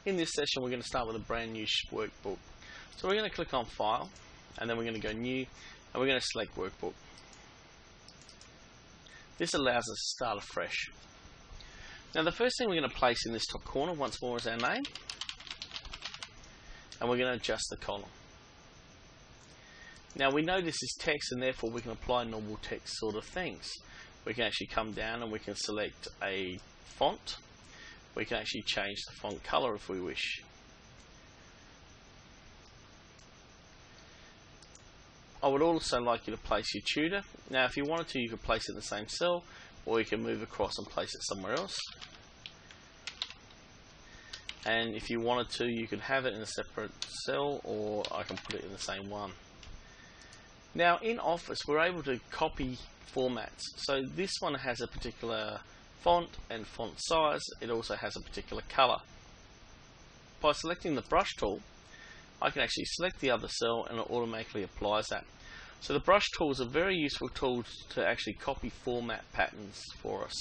In this session we're going to start with a brand new workbook. So we're going to click on File, and then we're going to go New, and we're going to select Workbook. This allows us to start afresh. Now the first thing we're going to place in this top corner once more is our name, and we're going to adjust the column. Now we know this is text, and therefore we can apply normal text sort of things. We can actually come down and we can select a font. We can actually change the font color if we wish. I would also like you to place your tutor. Now if you wanted to, you could place it in the same cell, or you can move across and place it somewhere else. And if you wanted to, you could have it in a separate cell, or I can put it in the same one. Now in Office we're able to copy formats. So this one has a particular font and font size. It also has a particular color. By selecting the brush tool, I can actually select the other cell and it automatically applies that. So the brush tool is a very useful tool to actually copy format patterns for us.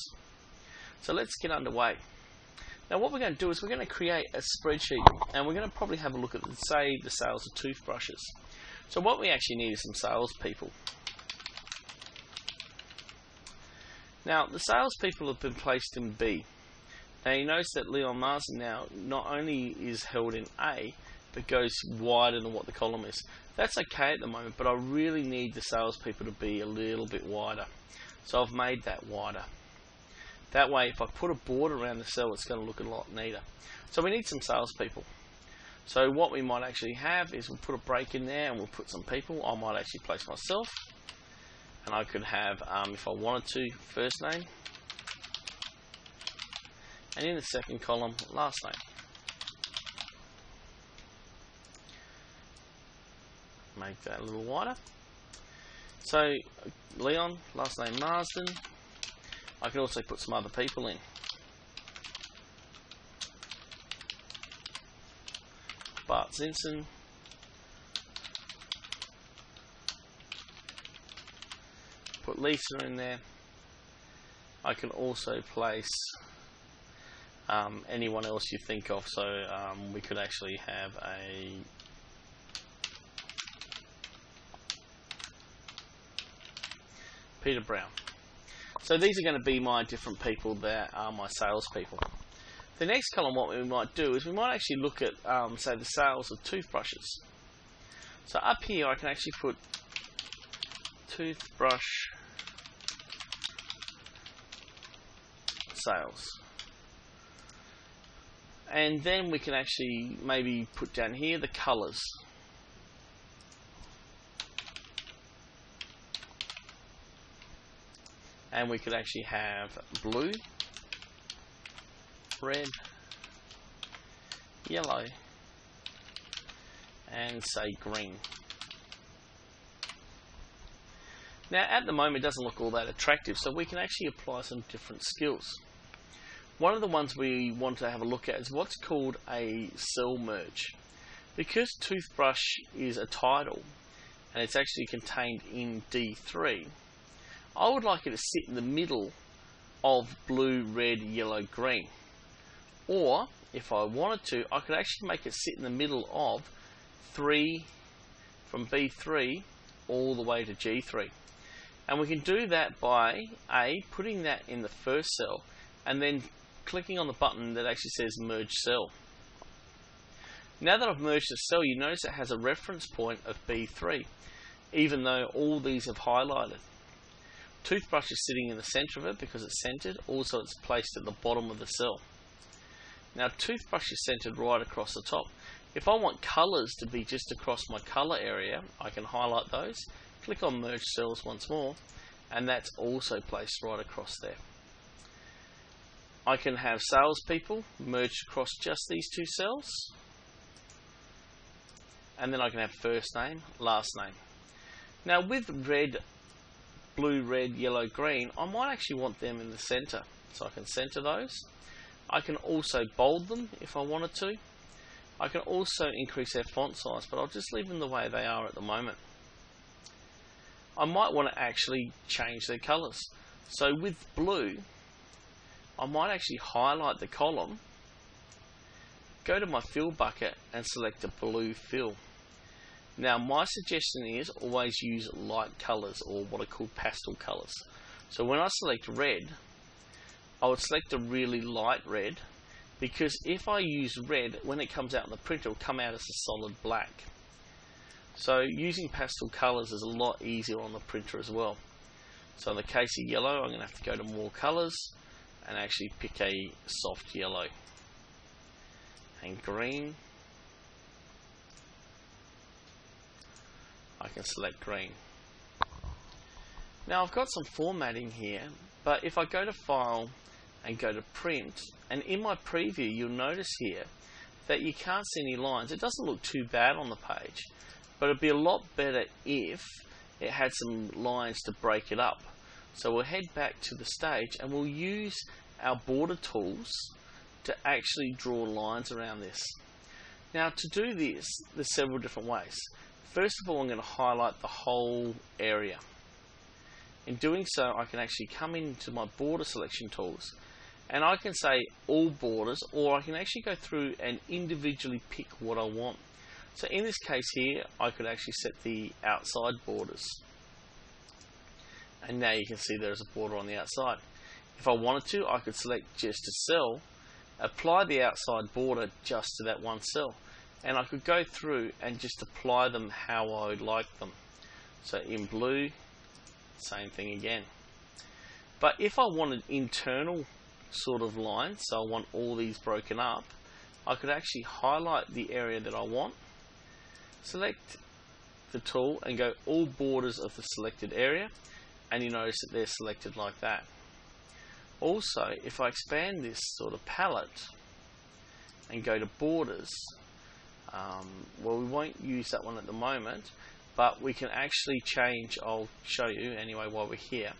So let's get underway. Now what we're going to do is we're going to create a spreadsheet, and we're going to probably have a look at, say, the sales of toothbrushes. So what we actually need is some salespeople. Now the salespeople have been placed in B. Now you notice that Leon Marsden now not only is held in A, but goes wider than what the column is. That's okay at the moment, but I really need the salespeople to be a little bit wider. So I've made that wider. That way if I put a border around the cell, it's going to look a lot neater. So we need some salespeople. So what we might actually have is we'll put a break in there and we'll put some people. I might actually place myself. And I could have, if I wanted to, first name, and in the second column, last name. Make that a little wider. So Leon, last name Marsden. I can also put some other people in. Bart Simpson. Put Lisa in there. I can also place anyone else you think of. So we could actually have a Peter Brown. So these are going to be my different people that are my salespeople. The next column, what we might do is we might actually look at, say, the sales of toothbrushes. So up here I can actually put toothbrush sales. And then we can actually maybe put down here the colors. And we could actually have blue, red, yellow, and say green. Now at the moment it doesn't look all that attractive, so we can actually apply some different skills. One of the ones we want to have a look at is what's called a cell merge. Because toothbrush is a title and it's actually contained in D3, I would like it to sit in the middle of blue, red, yellow, green. Or if I wanted to, I could actually make it sit in the middle of 3 from B3 all the way to G3. And we can do that by putting that in the first cell and then clicking on the button that actually says merge cell. Now that I've merged the cell, you notice it has a reference point of B3, even though all these have highlighted. Toothbrush is sitting in the center of it because it's centered. Also it's placed at the bottom of the cell. Now toothbrush is centered right across the top. If I want colors to be just across my color area, I can highlight those, click on merge cells once more, and that's also placed right across there. I can have salespeople merged across just these two cells, and then I can have first name, last name. Now with red, blue, red, yellow, green, I might actually want them in the center, so I can center those. I can also bold them if I wanted to. I can also increase their font size, but I'll just leave them the way they are at the moment. I might want to actually change their colors. So with blue, I might actually highlight the column, go to my fill bucket and select a blue fill. Now my suggestion is always use light colours, or what are called pastel colours. So when I select red, I would select a really light red, because if I use red, when it comes out in the printer, it will come out as a solid black. So using pastel colours is a lot easier on the printer as well. So in the case of yellow, I'm going to have to go to more colours and actually pick a soft yellow. And green, I can select green. Now I've got some formatting here, but if I go to File and go to Print, and in my preview you'll notice here that you can't see any lines. It doesn't look too bad on the page, but it'd be a lot better if it had some lines to break it up. So we'll head back to the stage and we'll use our border tools to actually draw lines around this. Now to do this, there's several different ways. First of all, I'm going to highlight the whole area. In doing so, I can actually come into my border selection tools and I can say all borders, or I can actually go through and individually pick what I want. So in this case here, I could actually set the outside borders. And now you can see there's a border on the outside. If I wanted to, I could select just a cell, apply the outside border just to that one cell, and I could go through and just apply them how I would like them. So in blue, same thing again. But if I wanted internal sort of lines, so I want all these broken up, I could actually highlight the area that I want, select the tool and go all borders of the selected area, and you notice that they're selected like that. Also, if I expand this sort of palette and go to borders, well, we won't use that one at the moment, but we can actually change, I'll show you anyway while we're here.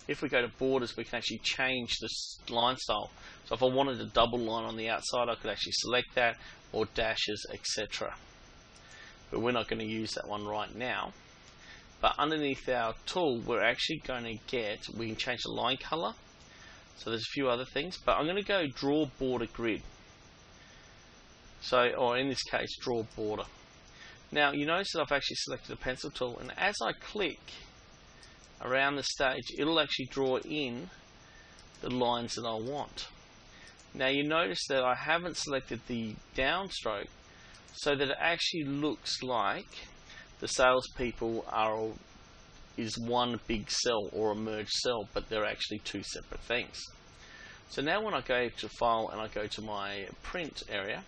If we go to borders, we can actually change this line style. So if I wanted a double line on the outside, I could actually select that, or dashes, etc. But we're not going to use that one right now. But underneath our tool, we're actually going to get, we can change the line color. So there's a few other things, but I'm going to go draw border grid. So, or in this case, draw border. Now you notice that I've actually selected a pencil tool, and as I click around the stage, it'll actually draw in the lines that I want. Now you notice that I haven't selected the downstroke, so that it actually looks like the salespeople is one big cell or a merged cell, but they're actually two separate things. So now when I go to File and I go to my print area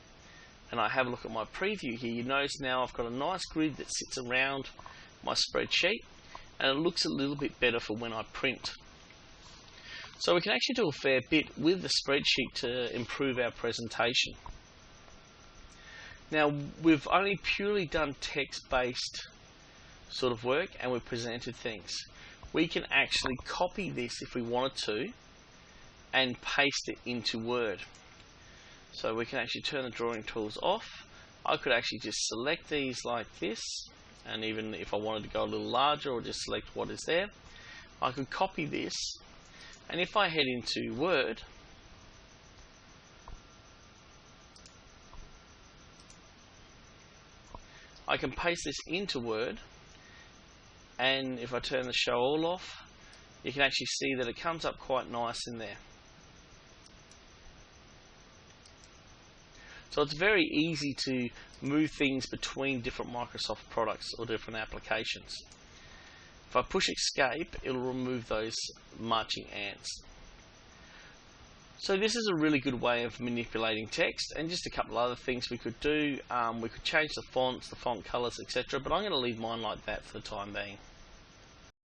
and I have a look at my preview here, you notice now I've got a nice grid that sits around my spreadsheet, and it looks a little bit better for when I print. So we can actually do a fair bit with the spreadsheet to improve our presentation. Now we've only purely done text-based sort of work, and we've presented things. We can actually copy this if we wanted to and paste it into Word. So we can actually turn the drawing tools off. I could actually just select these like this, and even if I wanted to go a little larger or just select what is there, I could copy this, and if I head into Word, I can paste this into Word, and if I turn the show all off, you can actually see that it comes up quite nice in there. So it's very easy to move things between different Microsoft products or different applications. If I push Escape, it'll remove those marching ants. So this is a really good way of manipulating text, and just a couple other things we could do. We could change the fonts, the font colors, etc. But I'm going to leave mine like that for the time being.